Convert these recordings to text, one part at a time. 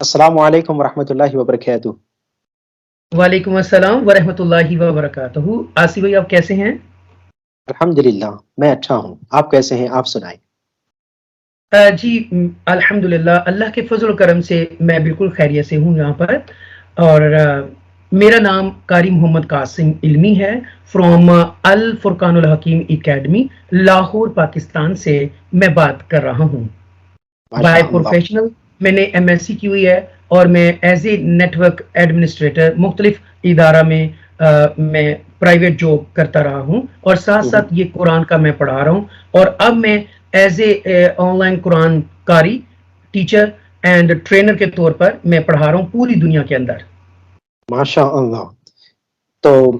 अस्सलाम वालेकुम वरहमतुल्लाहि वबरकातुहू। वालेकुम अस्सलाम वरहमतुल्लाहि वबरकातुहू। आसिफ भाई, आप कैसे हैं? अल्हम्दुलिल्लाह, मैं अच्छा हूँ। आप कैसे हैं? आप सुनाएं। जी, अल्हम्दुलिल्लाह, अल्लाह के फजल करम से मैं बिल्कुल खैरियत से हूँ यहाँ पर। और मेरा नाम कारी मोहम्मद कासिम इल्मी है, फ्रॉम अल फुरकानुल हकीम एकेडमी, लाहौर, पाकिस्तान से मैं बात कर रहा हूँ। माशा बाय अल्लाह। प्रोफेशनल मैंने एमएससी की हुई है, और मैं एज ए नेटवर्क एडमिनिस्ट्रेटर मुख्तलिफ इदारा में मैं प्राइवेट जॉब करता रहा हूँ, और साथ हम्म, साथ ये कुरान का मैं पढ़ा रहा हूँ। और अब मैं एज ए ऑनलाइन कुरान कारी, टीचर एंड ट्रेनर के तौर पर मैं पढ़ा रहा हूँ पूरी दुनिया के अंदर। माशा अल्लाह। तो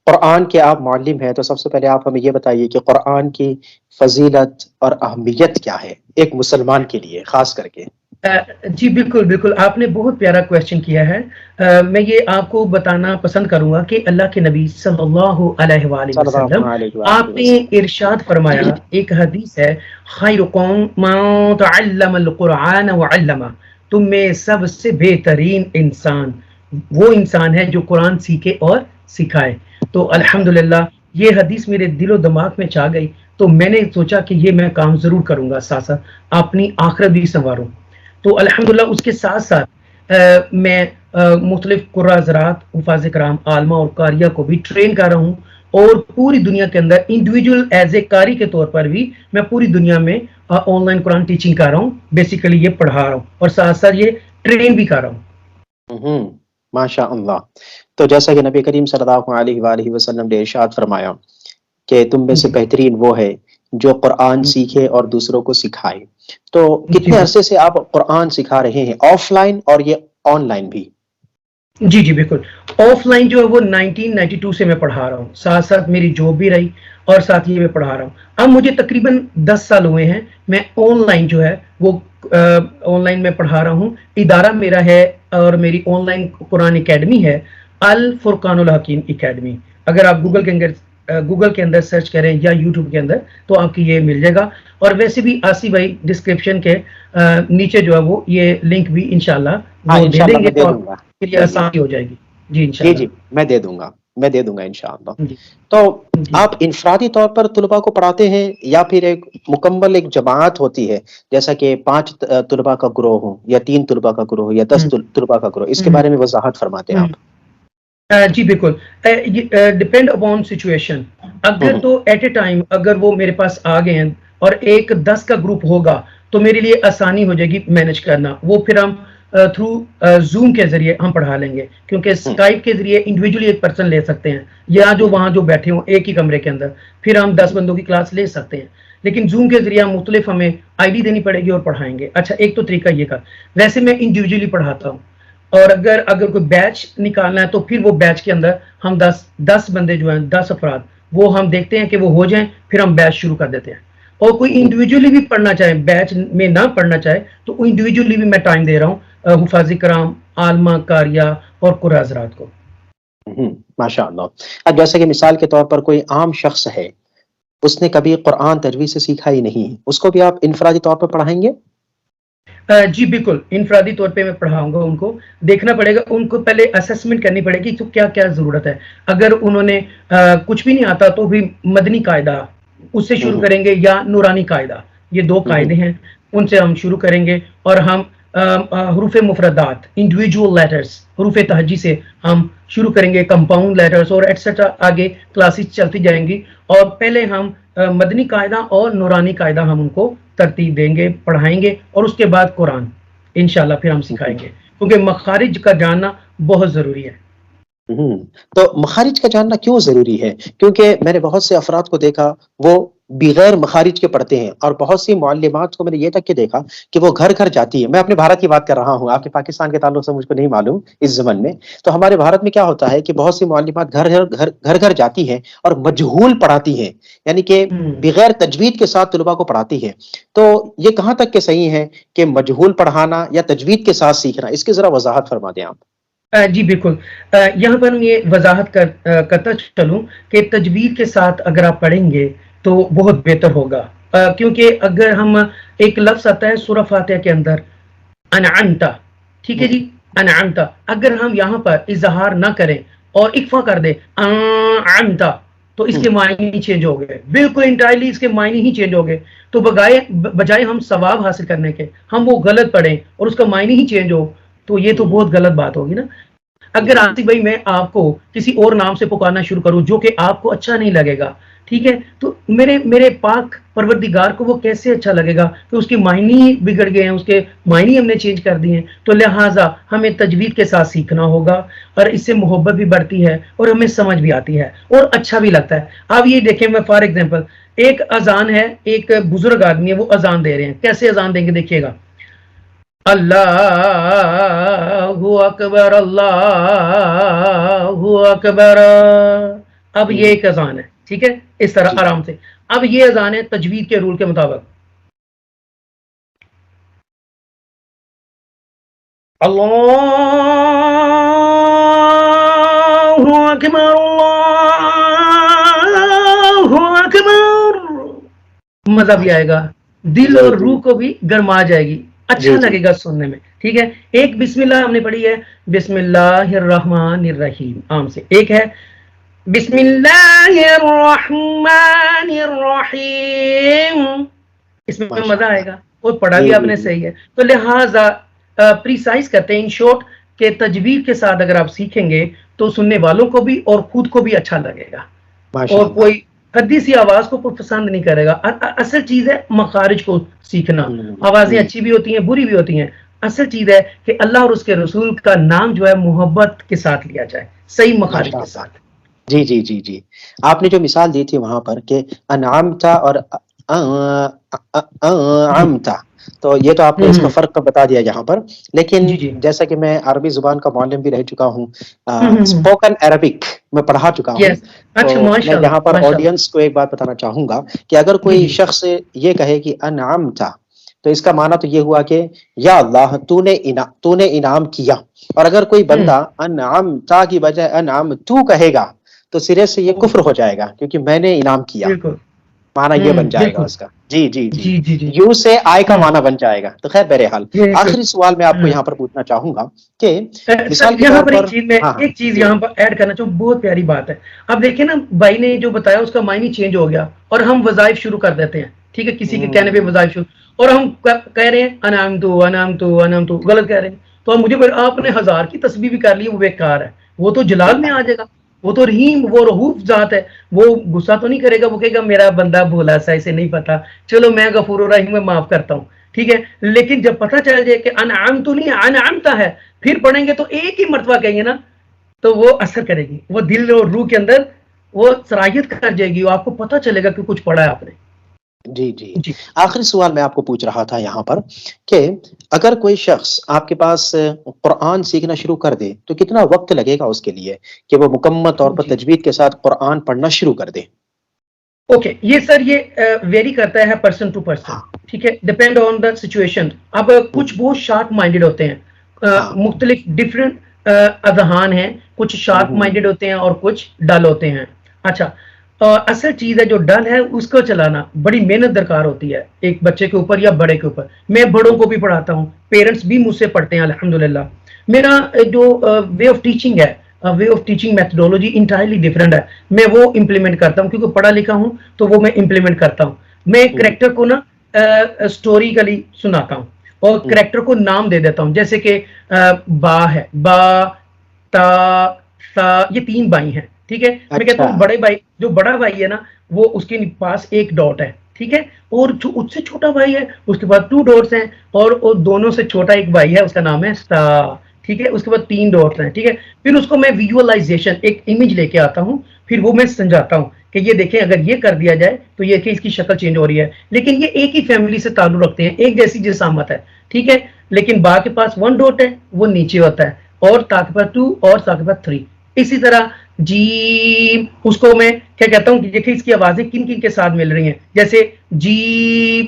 कुरान के आप मुअल्लिम हैं, तो सबसे पहले आप हमें ये बताइए कि कुरान की फजीलत और अहमियत क्या है एक मुसलमान के लिए खास करके। जी बिल्कुल बिल्कुल, आपने बहुत प्यारा क्वेश्चन किया है। मैं ये आपको बताना पसंद करूंगा कि अल्लाह के नबी सल्लल्लाहु अलैहि सल्लल्लाहु वसल्लम, अलैहि आपने वसल्लम। इरशाद फरमाया, एक हदीस है, खैरुकुम मन तअल्लमल कुरान व अल्लमा, तुम में सबसे बेहतरीन इंसान वो इंसान है जो कुरान सीखे और सिखाए। तो माशा अल्हम्दुलिल्लाह, ये हदीस मेरे दिलो दिमाग में छा गई, तो मैंने सोचा कि ये मैं काम जरूर करूंगा, साथ साथ अपनी आखिरत भी संवारूं। तो अल्हम्दुलिल्लाह, उसके साथ साथ मैं मुख्तलिफ कुर्रा हज़रात, हुफ़ाज़ कराम, आलमा और कारिया को भी ट्रेन कर रहा हूँ, और पूरी दुनिया के अंदर इंडिविजुअल एज ए कारी के तौर पर भी मैं पूरी दुनिया में ऑनलाइन कुरान टीचिंग कर रहा हूँ। बेसिकली ये पढ़ा रहा हूँ और साथ साथ ये ट्रेन भी कर रहा हूँ। माशा अल्लाह। तो जैसा कि नबी करीम सल्लल्लाहु अलैहि वसल्लम ने इरशाद फरमाया कि तुम में से जी बेहतरीन वो है जो कुरान सीखे और दूसरों को सिखाए। तो जी कितने अरसे से आप कुरान सिखा रहे हैं, ऑफलाइन और ये ऑनलाइन भी? जी जी बिल्कुल। ऑफलाइन जो है वो 1992 से मैं पढ़ा रहा हूँ, साथ साथ मेरी जॉब भी रही, और साथ ये मैं पढ़ा रहा हूँ। अब मुझे तकरीबन 10 साल हुए हैं। मैं ऑनलाइन जो है वो ऑनलाइन में पढ़ा रहा हूँ। इदारा मेरा है और मेरी ऑनलाइन कुरान एकेडमी है, अल फुरकानुल हकीम एकेडमी। अगर आप गूगल के अंदर सर्च करें या यूट्यूब के अंदर, तो आपकी ये मिल जाएगा। और वैसे भी आसिफ भाई डिस्क्रिप्शन के नीचे जो है वो ये लिंक भी इंशाल्लाह हाँ, वो दे इंशाल्लाह देंगे, मैं दे तो आप दूंगा। के लिए जी जी। आसानी हो जाएगी। जी जी इंशाल्लाह। जी, मैं दे दूंगा इंशाल्लाह। जी तो जी। आप इनफरादी तौर पर तुलबा को पढ़ाते हैं या फिर एक मुकम्मल एक जमात होती है, जैसा कि 5 तुलबा का ग्रोह हो या 3 तुलबा का ग्रोह या 10 हम्म, तुलबा का ग्रोह, इसके हम्म, बारे में वजाहत फरमाते हैं हम्म। आप। जी बिल्कुल। ये डिपेंड अपॉन सिचुएशन। अगर हम्म तो एट ए टाइम अगर वो मेरे पास आ गए हैं और एक 10 का ग्रुप होगा, तो मेरे लिए आसानी हो जाएगी मैनेज करना। वो फिर हम थ्रू जूम के जरिए हम पढ़ा लेंगे, क्योंकि हम्म स्काइप के जरिए इंडिविजुअली एक पर्सन ले सकते हैं, या जो हम्म वहाँ जो बैठे हों एक ही कमरे के अंदर, फिर हम 10 बंदों की क्लास ले सकते हैं। लेकिन जूम के जरिए हम मुख्तलिफ हमें आईडी देनी पड़ेगी और पढ़ाएंगे। अच्छा, एक तो तरीका ये का। वैसे मैं इंडिविजुअली पढ़ाता हूँ, और अगर अगर कोई बैच निकालना है, तो फिर वो बैच के अंदर हम 10 बंदे जो हैं, 10 अफराद, वो हम देखते हैं कि वो हो जाएं, फिर हम बैच शुरू कर देते हैं। और कोई हम्म इंडिविजुअली भी पढ़ना चाहे, बैच में ना पढ़ना चाहे, तो इंडिविजुअली भी मैं टाइम दे रहा हूँ हुफाजी कराम, आलमा, कारिया और कुर्रा हज़रात को। माशा अल्लाह। अब जैसे कि मिसाल के तौर पर कोई आम शख्स है, उसने कभी कुरान तजवीज से सीखा ही नहीं है, उसको भी आप इनफरादी तौर पर पढ़ाएंगे? जी बिल्कुल, इनफरादी तौर पे मैं पढ़ाऊंगा उनको। देखना पड़ेगा, उनको पहले असेसमेंट करनी पड़ेगी तो क्या क्या ज़रूरत है। अगर उन्होंने कुछ भी नहीं आता, तो भी मदनी कायदा उससे शुरू हम्म करेंगे, या नूरानी कायदा, ये 2 हम्म कायदे हैं, उनसे हम शुरू करेंगे। और हम हरूफ मुफरदात, इंडिविजुअल लेटर्स, हरूफ तहजी से हम शुरू करेंगे, कंपाउंड लेटर्स और एटसेट्रा, आगे क्लासेस चलती जाएंगी। और पहले हम मदनी कायदा और नूरानी कायदा हम उनको तरतीब देंगे, पढ़ाएंगे, और उसके बाद कुरान इंशाल्लाह फिर हम हम्म सिखाएंगे, क्योंकि मखारिज का जानना बहुत ज़रूरी है। हम्म। तो मखारिज का जानना क्यों जरूरी है? क्योंकि मैंने बहुत से अफराद को देखा, वो बगैर मखारिज के पढ़ते हैं, और बहुत सी मुअल्लिमात को मैंने ये तक के देखा कि वो घर घर जाती है। मैं अपने भारत की बात कर रहा हूँ, आपके पाकिस्तान के ताल्लुक से मुझको नहीं मालूम इस जमन में। तो हमारे भारत में क्या होता है कि बहुत सी मुअल्लिमात घर घर जाती हैं और मजहूल पढ़ाती हैं, यानी कि हम्म। बगैर तजवीद के साथ तुलबा को पढ़ाती है। तो ये कहाँ तक के सही है कि मजहूल पढ़ाना या तजवीद के साथ सीखना? इसकी जरा वजाहत फरमा दें आप। जी बिल्कुल। यहाँ पर ये वजाहत करता चलूँ कि तजवीद के साथ अगर आप पढ़ेंगे तो बहुत बेहतर होगा। क्योंकि अगर हम, एक लफ्ज़ आता है सूरह फातिहा के अंदर, अनअमता, ٹھیک ہے جی، انعمتا، اگر ہم یہاں پر اظہار نہ کریں اور اکفا کر دیں انعمتا، تو اس کے معنی چینج ہو گئے، بالکل انٹائرلی اس کے معنی ہی چینج ہو گئے. تو بجائے ہم ثواب حاصل کرنے کے ہم وہ غلط پڑھیں اور اس کا معنی ہی چینج ہو، تو یہ تو بہت غلط بات ہوگی نا. اگر آصف بھائی میں آپ کو کسی اور نام سے پکارنا شروع کروں جو کہ آپ کو اچھا نہیں لگے گا، ٹھیک ہے، تو میرے پاک پروردگار کو وہ کیسے اچھا لگے گا کہ اس کے معنی بگڑ گئے ہیں، اس کے معنی ہم نے چینج کر دیے ہیں. تو لہٰذا ہمیں تجوید کے ساتھ سیکھنا ہوگا، اور اس سے محبت بھی بڑھتی ہے اور ہمیں سمجھ بھی آتی ہے اور اچھا بھی لگتا ہے. اب یہ دیکھیں، میں فار ایگزامپل ایک اذان ہے، ایک بزرگ آدمی ہے وہ اذان دے رہے ہیں، کیسے اذان دیں گے دیکھیے گا، اللہ اکبر اللہ اکبر. اب یہ ایک اذان ہے، ٹھیک ہے، اس طرح آرام سے. اب یہ اذان ہے تجوید کے رول کے مطابق، اللہ اکبر اللہ اکبر. مزہ بھی آئے گا، دل اور روح کو بھی گرما جائے گی، اچھا لگے گا سننے میں، ٹھیک ہے. ایک بسم اللہ ہم نے پڑھی ہے، بسم اللہ الرحمن الرحیم عام سے. ایک ہے بسم اللہ الرحمن الرحیم، اس میں مزہ آئے گا اور پڑھا بھی آپ نے صحیح ہے. تو لہٰذا پریسائز کرتے ہیں ان شارٹ کہ تجوید کے ساتھ اگر آپ سیکھیں گے تو سننے والوں کو بھی اور خود کو بھی اچھا لگے گا، اور کوئی حدی سی آواز کو کوئی پسند نہیں کرے گا. اصل چیز ہے مخارج کو سیکھنا، آوازیں اچھی بھی ہوتی ہیں بری بھی ہوتی ہیں، اصل چیز ہے کہ اللہ اور اس کے رسول کا نام جو ہے محبت کے ساتھ لیا جائے، صحیح مخارج کے ساتھ. جی جی جی جی، آپ نے جو مثال دی تھی وہاں پر کہ انعامتا اور انعامتا، تو یہ تو آپ نے اس کا فرق بتا دیا یہاں پر. لیکن جیسا کہ میں عربی زبان کا معلم بھی رہ چکا ہوں، اسپوکن عربک میں پڑھا چکا ہوں، تو میں یہاں پر آڈینس کو ایک بات بتانا چاہوں گا کہ اگر کوئی شخص یہ کہے کہ انعامتا، تو اس کا معنی تو یہ ہوا کہ یا اللہ تو نے انعام کیا. اور اگر کوئی بندہ انعامتا کی بجائے انعمتو کہے گا تو سرے سے یہ کفر ہو جائے گا، کیونکہ میں نے انعام کیا، معنی یہ بن جائے گا اس کا. جی جی جی، یو سے آئے کا معنی بن جائے گا. تو خیر بہرحال آخری سوال میں آپ کو یہاں پر پوچھنا چاہوں گا کہ مثال کے طور پر ایک چیز یہاں پر ایڈ کرنا چاہوں، بہت پیاری بات ہے. اب دیکھیں نا، بھائی نے جو بتایا اس کا معنی چینج ہو گیا اور ہم وظائف شروع کر دیتے ہیں، ٹھیک ہے، کسی کے کہنے پہ وظائف شروع، اور ہم کہہ رہے ہیں انعمتو انعمتو انعمتو، غلط کہہ رہے ہیں. تو اب مجھے آپ نے 1000 کی تسبیح بھی کر لی، وہ بیکار ہے، وہ تو جلال میں آ جائے گا. وہ تو رحیم، وہ رؤوف ذات ہے، وہ غصہ تو نہیں کرے گا، وہ کہے گا میرا بندہ بھولا سا، اسے نہیں پتا، چلو میں غفور الرحیم میں معاف کرتا ہوں، ٹھیک ہے. لیکن جب پتہ چل جائے کہ انعمت نہیں انعمتا ہے، پھر پڑھیں گے تو ایک ہی مرتبہ کہیں گے نا، تو وہ اثر کرے گی، وہ دل اور روح کے اندر وہ صلاحیت کر جائے گی، آپ کو پتہ چلے گا کہ کچھ پڑھا ہے آپ نے. جی جی، آخری سوال میں آپ کو پوچھ رہا تھا یہاں پر کہ اگر کوئی شخص آپ کے پاس قرآن سیکھنا شروع کر دے تو کتنا وقت لگے گا اس کے لیے کہ وہ مکمل طور پر تجوید کے ساتھ قرآن پڑھنا شروع کر دے؟ اوکے، یہ سر یہ ویری کرتا ہے پرسن ٹو پرسن، ٹھیک ہے، ڈیپینڈ آن دا سچویشن. اب کچھ بہت شارپ مائنڈیڈ ہوتے ہیں، مختلف ڈفرینٹ اذہان ہیں، کچھ شارپ مائنڈیڈ ہوتے ہیں اور کچھ ڈل ہوتے ہیں. اچھا، اصل چیز ہے جو ڈل ہے اس کو چلانا بڑی محنت درکار ہوتی ہے، ایک بچے کے اوپر یا بڑے کے اوپر. میں بڑوں کو بھی پڑھاتا ہوں، پیرنٹس بھی مجھ سے پڑھتے ہیں الحمدللہ. میرا جو وے آف ٹیچنگ ہے، way of teaching methodology entirely different ہے. میں وہ امپلیمنٹ کرتا ہوں کیونکہ پڑھا لکھا ہوں تو وہ میں امپلیمنٹ کرتا ہوں. میں کریکٹر کو نا اسٹوریکلی سناتا ہوں اور کریکٹر کو نام دے دیتا ہوں، جیسے کہ با ہے، با، تا، سا، یہ 3 بھائی ہیں، ٹھیک ہے. میں کہتا ہوں بڑے بھائی، جو بڑا بھائی ہے نا وہ اس کے پاس 1 ڈاٹ ہے، ٹھیک ہے، اور جو اس سے چھوٹا بھائی ہے اس کے پاس 2 ڈاٹس ہیں، اور دونوں سے چھوٹا ایک بھائی ہے اس کا نام ہے سا، ٹھیک ہے، اس کے بعد 3 ڈاٹس ہیں، ٹھیک ہے. پھر اس کو میں ویژوالائزیشن ایک امیج لے کے آتا ہوں، پھر وہ میں سمجھاتا ہوں کہ یہ دیکھیں اگر یہ کر دیا جائے تو یہ کہ اس کی شکل چینج ہو رہی ہے، لیکن یہ ایک ہی فیملی سے تعلق رکھتے ہیں، ایک جیسی جسامت ہے، ٹھیک ہے. لیکن با کے پاس 1 ڈاٹ ہے، وہ نیچے ہوتا ہے، اور تا کے پاس 2 اور سا کے پاس 3. اسی طرح جیم، اس کو میں کیا کہتا ہوں کہ دیکھیں اس کی آوازیں کن کن کے ساتھ مل رہی ہیں، جیسے جیم،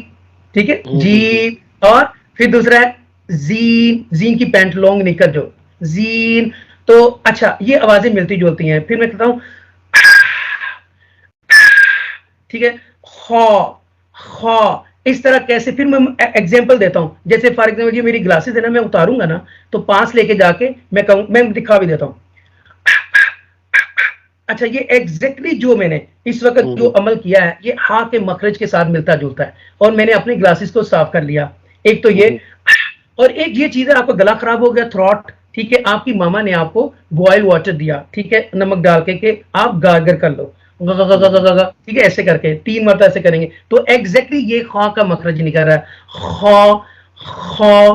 ٹھیک ہے، جیم. اور پھر دوسرا ہے زین، زین کی پینٹ لانگ نکل جو زین. تو اچھا یہ آوازیں ملتی جلتی ہیں. پھر میں کہتا ہوں ٹھیک ہے، خا، خا. اس طرح کیسے، پھر میں ایگزامپل دیتا ہوں، جیسے فار ایگزامپل یہ میری گلاسز ہے نا، میں اتاروں گا نا تو پاس لے کے جا کے میں کہوں، میں دکھا بھی دیتا ہوں. اچھا یہ ایگزیکٹلی جو میں نے اس وقت جو عمل کیا ہے یہ ہاں کے مخرج کے ساتھ ملتا جلتا ہے، اور میں نے اپنے گلاسز کو صاف کر لیا. ایک تو یہ، اور ایک یہ چیز ہے، آپ کا گلا خراب ہو گیا، تھروٹ، ٹھیک ہے، آپ کی ماما نے آپ کو بوائل واٹر دیا، ٹھیک ہے، نمک ڈال کے کہ آپ گارگر کر لو، ٹھیک ہے، ایسے کر کے 3 مرتبہ ایسے کریں گے تو ایگزیکٹلی یہ خواہ کا مخرج نکل رہا ہے، خواہ خواہ